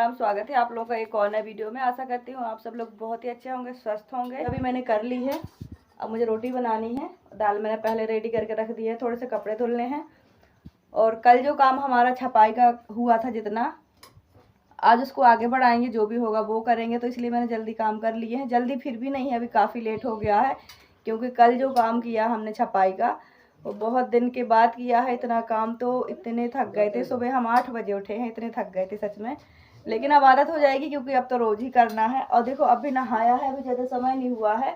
राम। स्वागत है आप लोगों का एक और नए वीडियो में। आशा करती हूँ आप सब लोग बहुत ही अच्छे होंगे, स्वस्थ होंगे। अभी मैंने कर ली है, अब मुझे रोटी बनानी है। दाल मैंने पहले रेडी करके रख दी है, थोड़े से कपड़े धुलने हैं। और कल जो काम हमारा छपाई का हुआ था जितना, आज उसको आगे बढ़ाएंगे, जो भी होगा वो करेंगे। तो इसलिए मैंने जल्दी काम कर लिए हैं। जल्दी फिर भी नहीं है, अभी काफ़ी लेट हो गया है, क्योंकि कल जो काम किया हमने छपाई का वो बहुत दिन के बाद किया है। इतना काम तो इतने थक गए थे, सुबह हम 8 बजे उठे हैं, इतने थक गए थे सच में। लेकिन अब आदत हो जाएगी, क्योंकि अब तो रोज़ ही करना है। और देखो अब भी नहाया है, अभी ज़्यादा समय नहीं हुआ है।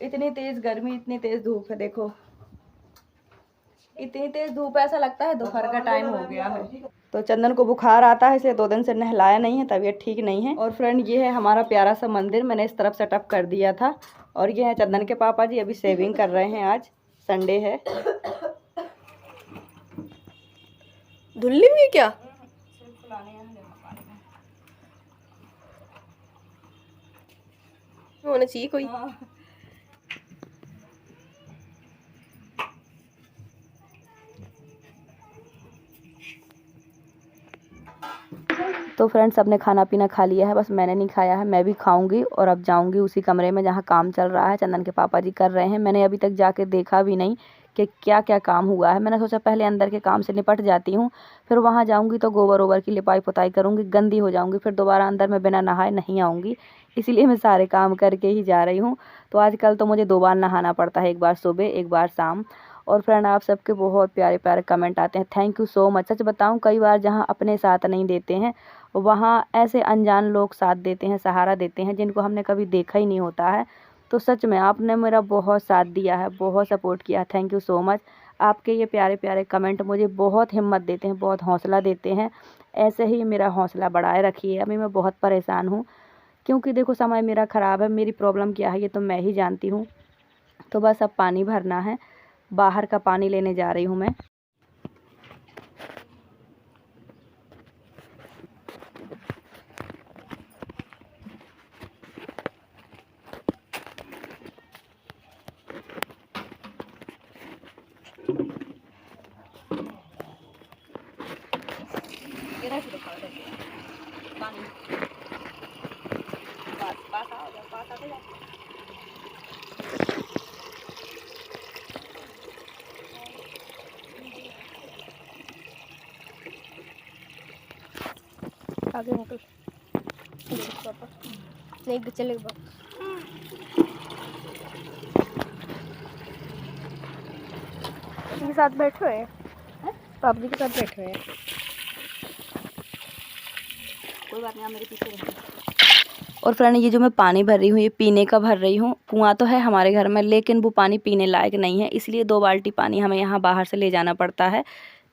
इतनी तेज़ गर्मी, इतनी तेज़ धूप है, देखो इतनी तेज़ धूप है, ऐसा लगता है दोपहर का टाइम हो गया है। तो चंदन को बुखार आता है, इसलिए 2 दिन से नहलाया नहीं है, तबीयत ठीक नहीं है। और फ्रेंड ये है हमारा प्यारा सा मंदिर, मैंने इस तरफ सेटअप कर दिया था। और ये है चंदन के पापा जी, अभी सेविंग कर रहे हैं, आज संडे है। धुलनी हुई क्या? होना चाहिए कोई। तो फ्रेंड्स सबने खाना पीना खा लिया है, बस मैंने नहीं खाया है। मैं भी खाऊंगी और अब जाऊंगी उसी कमरे में जहां काम चल रहा है, चंदन के पापा जी कर रहे हैं। मैंने अभी तक जाके देखा भी नहीं कि क्या क्या काम हुआ है। मैंने सोचा पहले अंदर के काम से निपट जाती हूँ, फिर वहां जाऊंगी तो गोबर ओबर की लिपाई पुताई करूंगी, गंदी हो जाऊंगी, फिर दोबारा अंदर में बिना नहाए नहीं आऊँगी। इसीलिए मैं सारे काम करके ही जा रही हूँ। तो आजकल तो मुझे 2 बार नहाना पड़ता है, एक बार सुबह एक बार शाम। और फ्रेंड आप सबके बहुत प्यारे प्यारे कमेंट आते हैं, थैंक यू सो मच। सच बताऊं, कई बार जहां अपने साथ नहीं देते हैं वहाँ ऐसे अनजान लोग साथ देते हैं, सहारा देते हैं, जिनको हमने कभी देखा ही नहीं होता है। तो सच में आपने मेरा बहुत साथ दिया है, बहुत सपोर्ट किया, थैंक यू सो मच। आपके ये प्यारे प्यारे कमेंट मुझे बहुत हिम्मत देते हैं, बहुत हौसला देते हैं। ऐसे ही मेरा हौसला बढ़ाए रखिए। अभी मैं बहुत परेशान हूँ, क्योंकि देखो समय मेरा ख़राब है। मेरी प्रॉब्लम क्या है ये तो मैं ही जानती हूँ। तो बस अब पानी भरना है, बाहर का पानी लेने जा रही हूँ मैं। आगे अंकल पापा नहीं चलेगा। के साथ बैठे हुए हैं, पापा जी के साथ बैठे हुए हैं। कोई बात नहीं, आप मेरे पीछे रहिए। और फ्रेंड ये जो मैं पानी भर रही हूँ, ये पीने का भर रही हूँ। कुआं तो है हमारे घर में, लेकिन वो पानी पीने लायक नहीं है, इसलिए 2 बाल्टी पानी हमें यहाँ बाहर से ले जाना पड़ता है।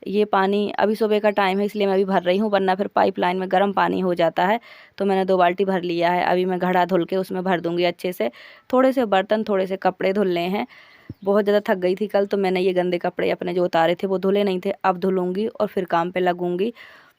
ये पानी अभी सुबह का टाइम है, इसलिए मैं अभी भर रही हूँ, वरना फिर पाइपलाइन में गर्म पानी हो जाता है। तो मैंने 2 बाल्टी भर लिया है। अभी मैं घड़ा धुल के उसमें भर दूँगी अच्छे से। थोड़े से बर्तन, थोड़े से कपड़े धुलने हैं। बहुत ज़्यादा थक गई थी कल, तो मैंने ये गंदे कपड़े अपने जो उतारे थे वो धुले नहीं थे, अब धुलूँगी और फिर काम पे लगूँगी।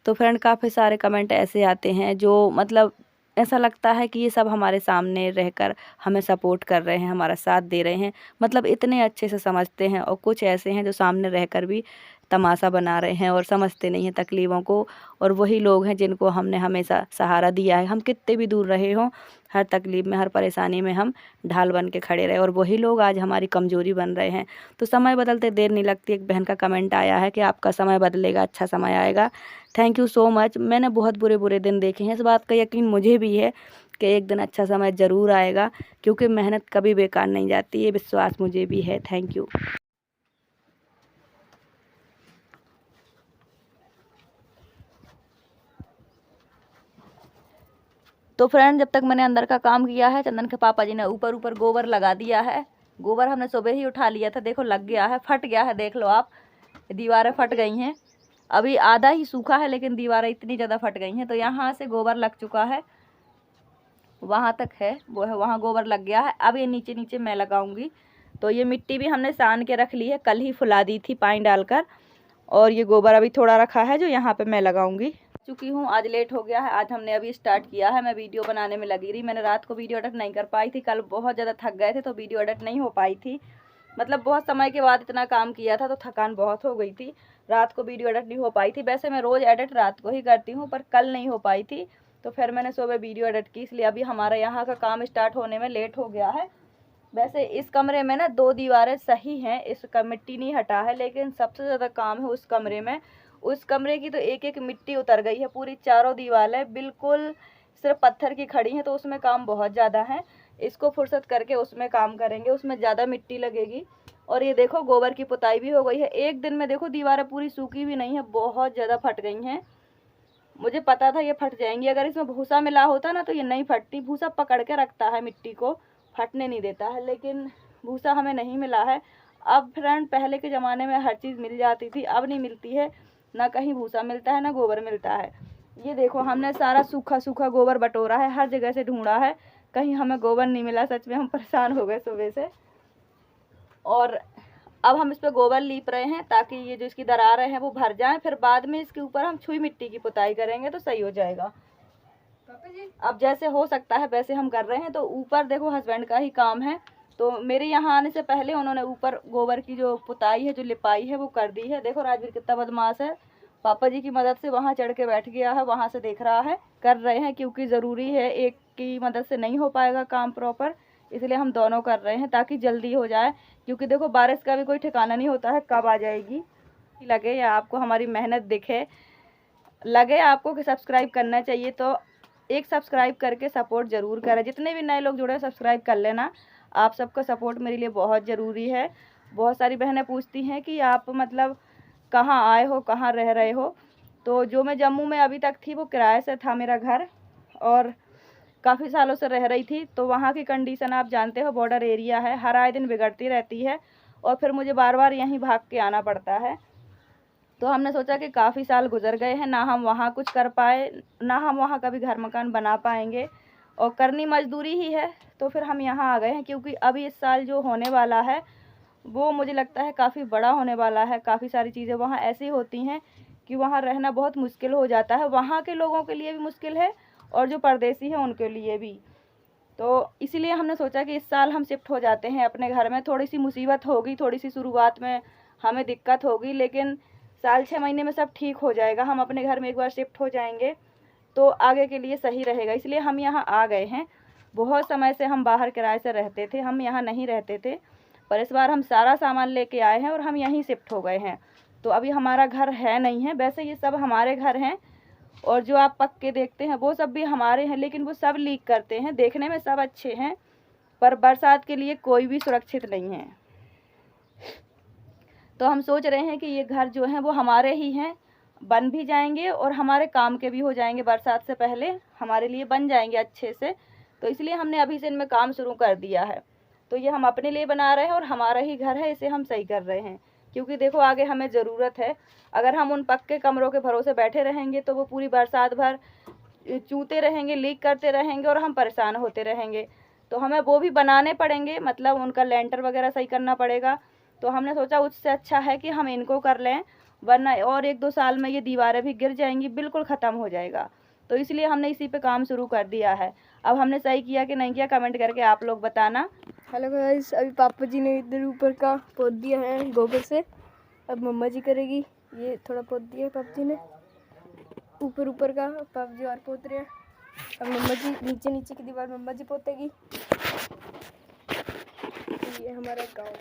तो फ्रेंड काफ़ी सारे कमेंट ऐसे आते हैं जो मतलब ऐसा लगता है कि ये सब हमारे सामने रहकर हमें सपोर्ट कर रहे हैं, हमारा साथ दे रहे हैं, मतलब इतने अच्छे से समझते हैं। और कुछ ऐसे हैं जो सामने रहकर भी तमाशा बना रहे हैं और समझते नहीं हैं तकलीफ़ों को। और वही लोग हैं जिनको हमने हमेशा सहारा दिया है। हम कितने भी दूर रहे हों, हर तकलीफ़ में, हर परेशानी में हम ढाल बन के खड़े रहे, और वही लोग आज हमारी कमज़ोरी बन रहे हैं। तो समय बदलते देर नहीं लगती। एक बहन का कमेंट आया है कि आपका समय बदलेगा, अच्छा समय आएगा। Thank you so much. मैंने बहुत बुरे बुरे दिन देखे हैं, इस बात का यकीन मुझे भी है कि एक दिन अच्छा समय ज़रूर आएगा, क्योंकि मेहनत कभी बेकार नहीं जाती, ये विश्वास मुझे भी है। Thank you. तो फ्रेंड जब तक मैंने अंदर का काम किया है, चंदन के पापा जी ने ऊपर ऊपर गोबर लगा दिया है। गोबर हमने सुबह ही उठा लिया था, देखो लग गया है, फट गया है, देख लो आप, दीवारें फट गई हैं। अभी आधा ही सूखा है, लेकिन दीवारें इतनी ज़्यादा फट गई हैं। तो यहाँ से गोबर लग चुका है, वहाँ तक है, वो है वहाँ गोबर लग गया है। अब ये नीचे नीचे मैं लगाऊंगी। तो ये मिट्टी भी हमने सान के रख ली है, कल ही फुला दी थी पानी डालकर। और ये गोबर अभी थोड़ा रखा है जो यहाँ पे मैं लगाऊंगी। चुकी हूँ, आज लेट हो गया है, आज हमने अभी स्टार्ट किया है। मैं वीडियो बनाने में लगी रही, मैंने रात को वीडियो एडिट नहीं कर पाई थी, कल बहुत ज़्यादा थक गए थे तो वीडियो एडिट नहीं हो पाई थी। मतलब बहुत समय के बाद इतना काम किया था तो थकान बहुत हो गई थी, रात को वीडियो एडिट नहीं हो पाई थी। वैसे मैं रोज़ एडिट रात को ही करती हूँ, पर कल नहीं हो पाई थी। तो फिर मैंने सुबह वीडियो एडिट की, इसलिए अभी हमारा यहाँ का काम स्टार्ट होने में लेट हो गया है। वैसे इस कमरे में ना 2 दीवारें सही हैं, इसका मिट्टी नहीं हटा है, लेकिन सबसे ज़्यादा काम है उस कमरे में। उस कमरे की तो एक एक मिट्टी उतर गई है, पूरी चारों दीवारें बिल्कुल सिर्फ पत्थर की खड़ी हैं, तो उसमें काम बहुत ज़्यादा है। इसको फुर्सत करके उसमें काम करेंगे, उसमें ज़्यादा मिट्टी लगेगी। और ये देखो गोबर की पुताई भी हो गई है। एक दिन में देखो दीवारें पूरी सूखी भी नहीं है, बहुत ज़्यादा फट गई हैं। मुझे पता था ये फट जाएंगी, अगर इसमें भूसा मिला होता ना तो ये नहीं फटती। भूसा पकड़ के रखता है मिट्टी को, फटने नहीं देता है, लेकिन भूसा हमें नहीं मिला है। अब फ्रेंड पहले के ज़माने में हर चीज़ मिल जाती थी, अब नहीं मिलती है, ना कहीं भूसा मिलता है ना गोबर मिलता है। ये देखो हमने सारा सूखा सूखा गोबर बटोरा है, हर जगह से ढूंढा है, कहीं हमें गोबर नहीं मिला। सच में हम परेशान हो गए सुबह से। और अब हम इस पर गोबर लीप रहे हैं ताकि ये जो इसकी दरारें हैं वो भर जाएं, फिर बाद में इसके ऊपर हम छुई मिट्टी की पुताई करेंगे तो सही हो जाएगा। अब जैसे हो सकता है वैसे हम कर रहे हैं। तो ऊपर देखो हस्बैंड का ही काम है, तो मेरे यहाँ आने से पहले उन्होंने ऊपर गोबर की जो पुताई है, जो लिपाई है वो कर दी है। देखो राजवीर कितना बदमाश है, पापा जी की मदद से वहाँ चढ़ के बैठ गया है, वहाँ से देख रहा है। कर रहे हैं क्योंकि ज़रूरी है, एक की मदद से नहीं हो पाएगा काम प्रॉपर, इसलिए हम दोनों कर रहे हैं ताकि जल्दी हो जाए। क्योंकि देखो बारिश का भी कोई ठिकाना नहीं होता है कब आ जाएगी। लगे या आपको हमारी मेहनत दिखे, लगे आपको कि सब्सक्राइब करना चाहिए तो एक सब्सक्राइब करके सपोर्ट ज़रूर करें। जितने भी नए लोग जुड़े सब्सक्राइब कर लेना। आप सबका सपोर्ट मेरे लिए बहुत ज़रूरी है। बहुत सारी बहनें पूछती हैं कि आप मतलब कहाँ आए हो, कहाँ रह रहे हो। तो जो मैं जम्मू में अभी तक थी वो किराए से था मेरा घर, और काफ़ी सालों से रह रही थी। तो वहाँ की कंडीशन आप जानते हो, बॉर्डर एरिया है, हर आए दिन बिगड़ती रहती है, और फिर मुझे बार बार यहीं भाग के आना पड़ता है। तो हमने सोचा कि काफ़ी साल गुजर गए हैं, ना हम वहाँ कुछ कर पाए, ना हम वहाँ कभी घर मकान बना पाएंगे, और करनी मजदूरी ही है। तो फिर हम यहाँ आ गए हैं, क्योंकि अभी इस साल जो होने वाला है वो मुझे लगता है काफ़ी बड़ा होने वाला है। काफ़ी सारी चीज़ें वहाँ ऐसी होती हैं कि वहाँ रहना बहुत मुश्किल हो जाता है, वहाँ के लोगों के लिए भी मुश्किल है और जो परदेसी हैं उनके लिए भी। तो इसीलिए हमने सोचा कि इस साल हम शिफ्ट हो जाते हैं अपने घर में। थोड़ी सी मुसीबत होगी, थोड़ी सी शुरुआत में हमें दिक्कत होगी, लेकिन साल 6 महीने में सब ठीक हो जाएगा। हम अपने घर में एक बार शिफ्ट हो जाएंगे तो आगे के लिए सही रहेगा, इसलिए हम यहाँ आ गए हैं। बहुत समय से हम बाहर किराए से रहते थे, हम यहाँ नहीं रहते थे, पर इस बार हम सारा सामान लेके आए हैं और हम यहीं शिफ्ट हो गए हैं। तो अभी हमारा घर है नहीं है, वैसे ये सब हमारे घर हैं, और जो आप पक्के देखते हैं वो सब भी हमारे हैं, लेकिन वो सब लीक करते हैं। देखने में सब अच्छे हैं, पर बरसात के लिए कोई भी सुरक्षित नहीं है। तो हम सोच रहे हैं कि ये घर जो हैं वो हमारे ही हैं, बन भी जाएंगे और हमारे काम के भी हो जाएंगे, बरसात से पहले हमारे लिए बन जाएंगे अच्छे से। तो इसलिए हमने अभी से इनमें काम शुरू कर दिया है। तो ये हम अपने लिए बना रहे हैं और हमारा ही घर है, इसे हम सही कर रहे हैं, क्योंकि देखो आगे हमें ज़रूरत है। अगर हम उन पक्के कमरों के भरोसे बैठे रहेंगे तो वो पूरी बरसात भर चूते रहेंगे, लीक करते रहेंगे और हम परेशान होते रहेंगे। तो हमें वो भी बनाने पड़ेंगे, मतलब उनका लेंटर वगैरह सही करना पड़ेगा। तो हमने सोचा उससे अच्छा है कि हम इनको कर लें, वरना और 1-2 साल में ये दीवारें भी गिर जाएंगी, बिल्कुल ख़त्म हो जाएगा। तो इसलिए हमने इसी पे काम शुरू कर दिया है। अब हमने सही किया कि नहीं किया कमेंट करके आप लोग बताना। हेलो गाइस, अभी पापा जी ने इधर ऊपर का पोत दिया है गोबर से, अब मम्मा जी करेगी। ये थोड़ा पोत दिया है पापा जी ने ऊपर का, पापा जी और पोत रहे हैं। अब मम्मा जी नीचे की दीवार मम्मा जी पोतेगी। ये हमारा गाँव।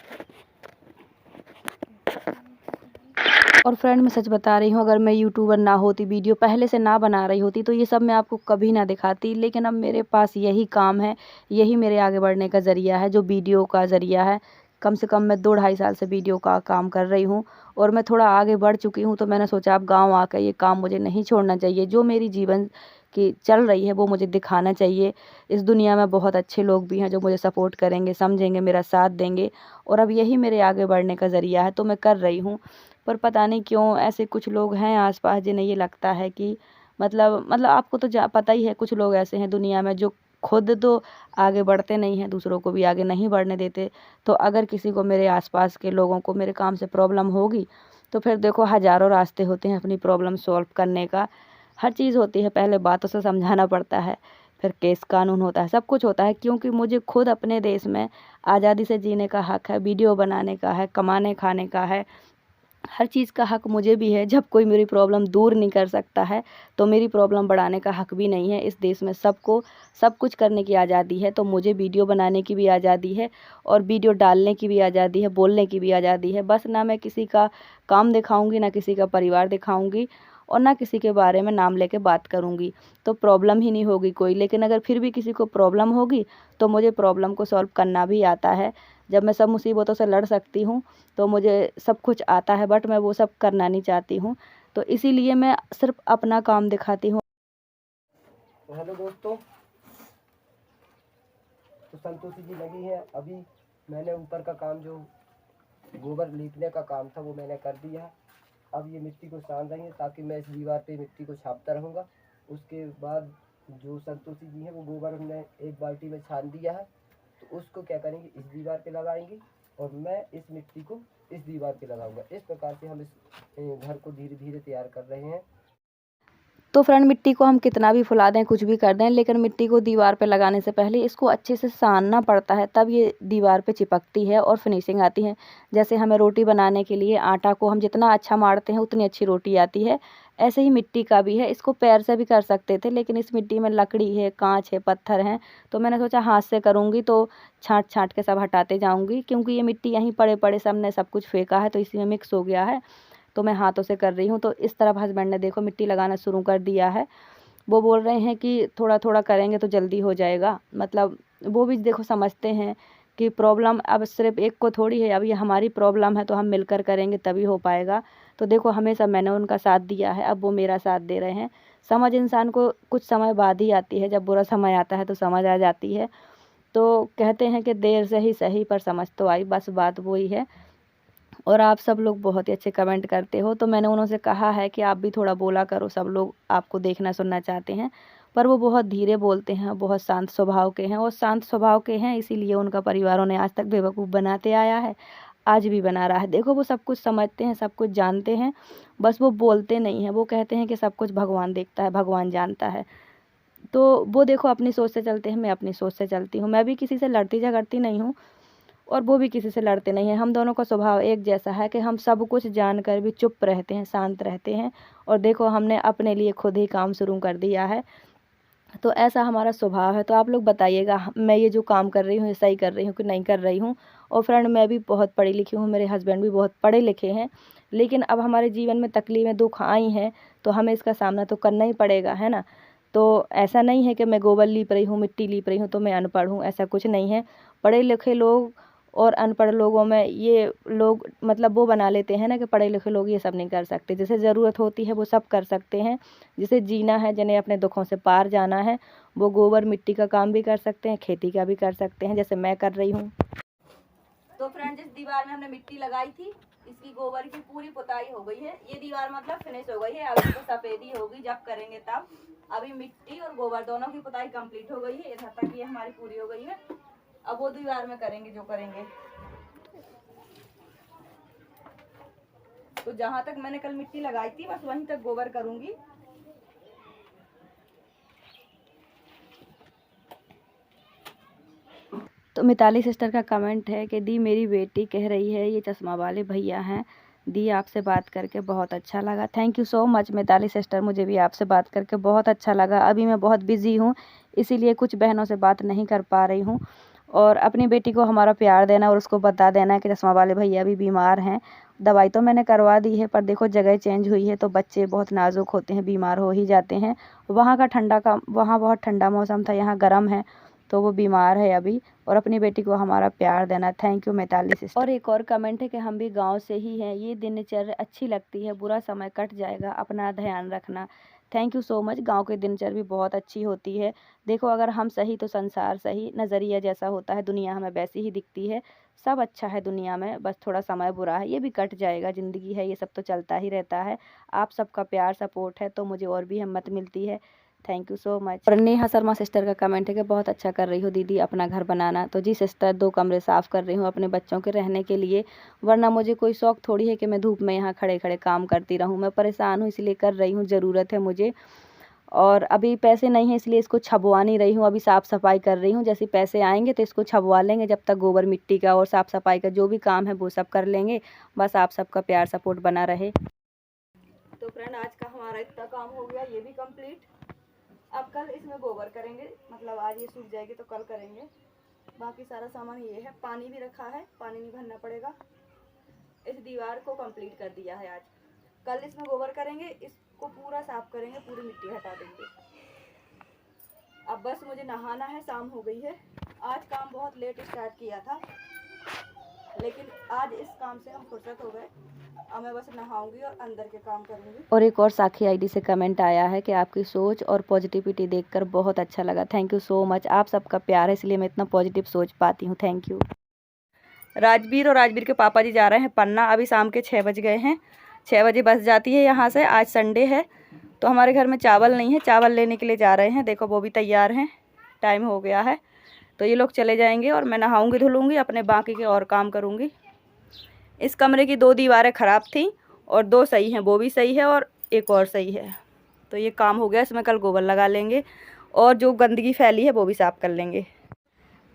और फ्रेंड मैं सच बता रही हूँ, अगर मैं यूट्यूबर ना होती, वीडियो पहले से ना बना रही होती, तो ये सब मैं आपको कभी ना दिखाती। लेकिन अब मेरे पास यही काम है, यही मेरे आगे बढ़ने का ज़रिया है, जो वीडियो का ज़रिया है। कम से कम मैं 2-2.5 साल से वीडियो का काम कर रही हूँ, और मैं थोड़ा आगे बढ़ चुकी हूँ। तो मैंने सोचा अब गाँव आकर ये काम मुझे नहीं छोड़ना चाहिए। जो मेरी जीवन की चल रही है वो मुझे दिखाना चाहिए। इस दुनिया में बहुत अच्छे लोग भी हैं जो मुझे सपोर्ट करेंगे, समझेंगे, मेरा साथ देंगे, और अब यही मेरे आगे बढ़ने का ज़रिया है, तो मैं कर रही हूँ। पर पता नहीं क्यों ऐसे कुछ लोग हैं आसपास जिन्हें ये लगता है कि मतलब आपको तो पता ही है, कुछ लोग ऐसे हैं दुनिया में जो खुद तो आगे बढ़ते नहीं हैं, दूसरों को भी आगे नहीं बढ़ने देते। तो अगर किसी को, मेरे आसपास के लोगों को मेरे काम से प्रॉब्लम होगी, तो फिर देखो हज़ारों रास्ते होते हैं अपनी प्रॉब्लम सॉल्व करने का। हर चीज़ होती है, पहले बातों से समझाना पड़ता है, फिर केस कानून होता है, सब कुछ होता है। क्योंकि मुझे खुद अपने देश में आज़ादी से जीने का हक़ है, वीडियो बनाने का है, कमाने खाने का है, हर चीज़ का हक मुझे भी है। जब कोई मेरी प्रॉब्लम दूर नहीं कर सकता है तो मेरी प्रॉब्लम बढ़ाने का हक भी नहीं है। इस देश में सबको सब कुछ करने की आज़ादी है, तो मुझे वीडियो बनाने की भी आज़ादी है और वीडियो डालने की भी आज़ादी है, बोलने की भी आज़ादी है। बस ना मैं किसी का काम दिखाऊंगी, ना किसी का परिवार दिखाऊंगी और ना किसी के बारे में नाम लेके बात करूंगी, तो प्रॉब्लम ही नहीं होगी कोई। लेकिन अगर फिर भी किसी को प्रॉब्लम होगी तो मुझे प्रॉब्लम को सॉल्व करना भी आता है। जब मैं सब मुसीबतों से लड़ सकती हूँ तो मुझे सब कुछ आता है, बट मैं वो सब करना नहीं चाहती हूँ, तो इसीलिए मैं सिर्फ अपना काम दिखाती हूँ। तो हेलो दोस्तों, तो संतोषी जी लगी है। अभी मैंने ऊपर का काम जो गोबर लीपने का काम था वो मैंने कर दिया है। अब ये मिट्टी को सान रही है ताकि मैं इस दीवार पे मिट्टी को छापता रहूँगा। उसके बाद जो संतोषी जी है वो गोबर हमने एक बाल्टी में छान दिया है, तो उसको क्या करेंगे, इस दीवार पे लगाएंगे और मैं इस मिट्टी को इस दीवार पे लगाऊंगा। इस प्रकार से हम इस घर को धीरे धीरे तैयार कर रहे हैं। तो फ्रेंड, मिट्टी को हम कितना भी फुला दें, कुछ भी कर दें, लेकिन मिट्टी को दीवार पे लगाने से पहले इसको अच्छे से सानना पड़ता है, तब ये दीवार पे चिपकती है और फिनिशिंग आती है। जैसे हमें रोटी बनाने के लिए आटा को हम जितना अच्छा मारते हैं उतनी अच्छी रोटी आती है, ऐसे ही मिट्टी का भी है। इसको पैर से भी कर सकते थे, लेकिन इस मिट्टी में लकड़ी है, कांच है, पत्थर हैं, तो मैंने सोचा हाथ से करूँगी तो छाँट छाँट के सब हटाते जाऊँगी, क्योंकि ये मिट्टी यहीं पड़े पड़े सब ने सब कुछ फेंका है तो इसी में मिक्स हो गया है, तो मैं हाथों से कर रही हूँ। तो इस तरफ हस्बैंड ने देखो मिट्टी लगाना शुरू कर दिया है। वो बोल रहे हैं कि थोड़ा थोड़ा करेंगे तो जल्दी हो जाएगा, मतलब वो भी देखो समझते हैं कि प्रॉब्लम अब सिर्फ एक को थोड़ी है, अब ये हमारी प्रॉब्लम है तो हम मिलकर करेंगे तभी हो पाएगा। तो देखो हमेशा मैंने उनका साथ दिया है, अब वो मेरा साथ दे रहे हैं। समझ इंसान को कुछ समय बाद ही आती है, जब बुरा समय आता है तो समझ आ जाती है। तो कहते हैं कि देर से ही सही पर समझ तो आई, बस बात वही है। और आप सब लोग बहुत ही अच्छे कमेंट करते हो, तो मैंने उन्होंने कहा है कि आप भी थोड़ा बोला करो, सब लोग आपको देखना सुनना चाहते हैं। पर वो बहुत धीरे बोलते हैं, बहुत शांत स्वभाव के हैं, और शांत स्वभाव के हैं इसीलिए उनका परिवार उन्हें आज तक बेवकूफ़ बनाते आया है, आज भी बना रहा है। देखो वो सब कुछ समझते हैं, सब कुछ जानते हैं, बस वो बोलते नहीं हैं। वो कहते हैं कि सब कुछ भगवान देखता है, भगवान जानता है। तो वो देखो अपनी सोच से चलते हैं, मैं अपनी सोच से चलती हूँ। मैं भी किसी से लड़ती झगड़ती नहीं हूँ और वो भी किसी से लड़ते नहीं हैं। हम दोनों का स्वभाव एक जैसा है कि हम सब कुछ जानकर भी चुप रहते हैं, शांत रहते हैं। और देखो हमने अपने लिए खुद ही काम शुरू कर दिया है, तो ऐसा हमारा स्वभाव है। तो आप लोग बताइएगा मैं ये जो काम कर रही हूँ ये सही कर रही हूँ कि नहीं कर रही हूँ। और फ्रेंड, मैं भी बहुत पढ़ी लिखी हूँ, मेरे हस्बैंड भी बहुत पढ़े लिखे हैं, लेकिन अब हमारे जीवन में तकलीफ़ें दुख आई हैं तो हमें इसका सामना तो करना ही पड़ेगा, है ना। तो ऐसा नहीं है कि मैं गोबर लीप रही हूँ, मिट्टी लीप रही हूँ तो मैं अनपढ़ हूँ, ऐसा कुछ नहीं है। पढ़े लिखे लोग और अनपढ़ लोगों में ये लोग मतलब वो बना लेते हैं ना कि पढ़े लिखे लोग ये सब नहीं कर सकते। जिसे ज़रूरत होती है वो सब कर सकते हैं। जिसे जीना है, जिन्हें अपने दुखों से पार जाना है, वो गोबर मिट्टी का काम भी कर सकते हैं, खेती का भी कर सकते हैं, जैसे मैं कर रही हूँ। तो फ्रेंड, जिस दीवार में हमने मिट्टी लगाई थी इसकी गोबर की पूरी पुताई हो गई है। ये दीवार मतलब फिनिश हो गई है, अब इसको सफेदी होगी जब करेंगे तब। अभी मिट्टी और गोबर दोनों की पुताई कंप्लीट हो गई है, इधर तक ये हमारी पूरी हो गई है। अब वो दीवार में करेंगे जो करेंगे। तो जहां तक मैंने कल मिट्टी लगाई थी बस वहीं तक गोबर करूंगी। तो मिताली सिस्टर का कमेंट है कि दी मेरी बेटी कह रही है ये चश्मा वाले भैया हैं। दी आपसे बात करके बहुत अच्छा लगा। Thank you so much Mitali sister, मुझे भी आपसे बात करके बहुत अच्छा लगा। अभी मैं बहुत बिज़ी हूँ इसीलिए कुछ बहनों से बात नहीं कर पा रही हूँ। और अपनी बेटी को हमारा प्यार देना और उसको बता देना कि चश्मा वाले भैया भी बीमार हैं। दवाई तो मैंने करवा दी है, पर देखो जगह चेंज हुई है तो बच्चे बहुत नाजुक होते हैं, बीमार हो ही जाते हैं। वहाँ बहुत ठंडा मौसम था, यहाँ गर्म है, तो वो बीमार है अभी। और अपनी बेटी को हमारा प्यार देना। Thank you Mitali sister. और एक और कमेंट है कि हम भी गांव से ही हैं, ये दिनचर्या अच्छी लगती है, बुरा समय कट जाएगा, अपना ध्यान रखना। Thank you so much. गांव की दिनचर्या भी बहुत अच्छी होती है। देखो अगर हम सही तो संसार सही, नज़रिया जैसा होता है दुनिया हमें वैसी ही दिखती है। सब अच्छा है दुनिया में, बस थोड़ा समय बुरा है, ये भी कट जाएगा, ज़िंदगी है, ये सब तो चलता ही रहता है। आप सबका प्यार सपोर्ट है तो मुझे और भी हिम्मत मिलती है। Thank you so much. और नेहा शर्मा सिस्टर का कमेंट है कि बहुत अच्छा कर रही हो दीदी अपना घर बनाना। तो जी सिस्टर, 2 कमरे साफ़ कर रही हूँ अपने बच्चों के रहने के लिए, वरना मुझे कोई शौक़ थोड़ी है कि मैं धूप में यहाँ खड़े खड़े काम करती रहूँ। मैं परेशान हूँ इसलिए कर रही हूँ, ज़रूरत है मुझे। और अभी पैसे नहीं हैं इसलिए इसको छबवा नहीं रही हूँ, अभी साफ़ सफाई कर रही हूँ। जैसे पैसे आएंगे तो इसको छबवा लेंगे, जब तक गोबर मिट्टी का और साफ़ सफाई का जो भी काम है वो सब कर लेंगे। बस आप सबका प्यार सपोर्ट बना रहे। तो फ्रेंड आज का हमारा इतना काम हो गया, ये भी कंप्लीट। अब कल इसमें गोबर करेंगे, मतलब आज ये सूख जाएगी तो कल करेंगे। बाकी सारा सामान ये है, पानी भी रखा है, पानी नहीं भरना पड़ेगा। इस दीवार को कंप्लीट कर दिया है आज। कल इसमें गोबर करेंगे, इसको पूरा साफ करेंगे, पूरी मिट्टी हटा देंगे। अब बस मुझे नहाना है, शाम हो गई है। आज काम बहुत लेट स्टार्ट किया था, लेकिन आज इस काम से हम फुर्सत हो गए। अब मैं बस नहाऊंगी और अंदर के काम करूंगी। और एक और साखी आईडी से कमेंट आया है कि आपकी सोच और पॉजिटिविटी देखकर बहुत अच्छा लगा। Thank you so much. आप सबका प्यार है इसलिए मैं इतना पॉजिटिव सोच पाती हूँ। Thank you. राजवीर और राजवीर के पापा जी जा रहे हैं पन्ना। अभी शाम के 6 बज गए हैं, 6 बजे बस जाती है यहाँ से। आज संडे है तो हमारे घर में चावल नहीं है, चावल लेने के लिए जा रहे हैं। देखो वो भी तैयार हैं, टाइम हो गया है तो ये लोग चले जाएंगे और मैं नहाऊंगी, धुलूंगी, अपने बाकी के और काम करूंगी। इस कमरे की 2 दीवारें ख़राब थी और 2 सही हैं, वो भी सही है और एक और सही है। तो ये काम हो गया, इसमें कल गोबर लगा लेंगे और जो गंदगी फैली है वो भी साफ़ कर लेंगे।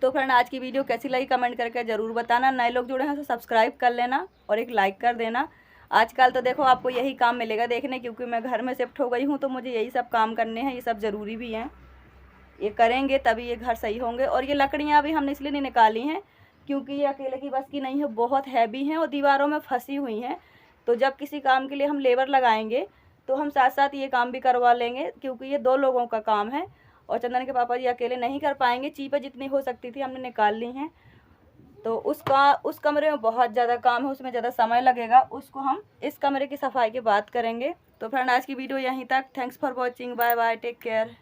तो फ्रेंड आज की वीडियो कैसी लगी कमेंट करके ज़रूर बताना। नए लोग जुड़े हैं तो सब्सक्राइब कर लेना और एक लाइक कर देना। आजकल तो देखो आपको यही काम मिलेगा देखने, क्योंकि मैं घर में शिफ्ट हो गई हूँ तो मुझे यही सब काम करने हैं। ये सब ज़रूरी भी हैं, ये करेंगे तभी ये घर सही होंगे। और ये लकड़ियाँ भी हमने इसलिए नहीं निकाली हैं क्योंकि ये अकेले की बस की नहीं है, बहुत हैवी हैं और दीवारों में फंसी हुई हैं। तो जब किसी काम के लिए हम लेबर लगाएंगे तो हम साथ साथ ये काम भी करवा लेंगे, क्योंकि ये 2 लोगों का काम है और चंदन के पापा जी अकेले नहीं कर पाएंगे। चीपें जितनी हो सकती थी हमने निकाल ली हैं। तो उस कमरे में बहुत ज़्यादा काम है, उसमें ज़्यादा समय लगेगा, उसको हम इस कमरे की सफाई के बाद करेंगे। तो फ्रेंड आज की वीडियो यहीं तक। Thanks for watching, bye bye, take care.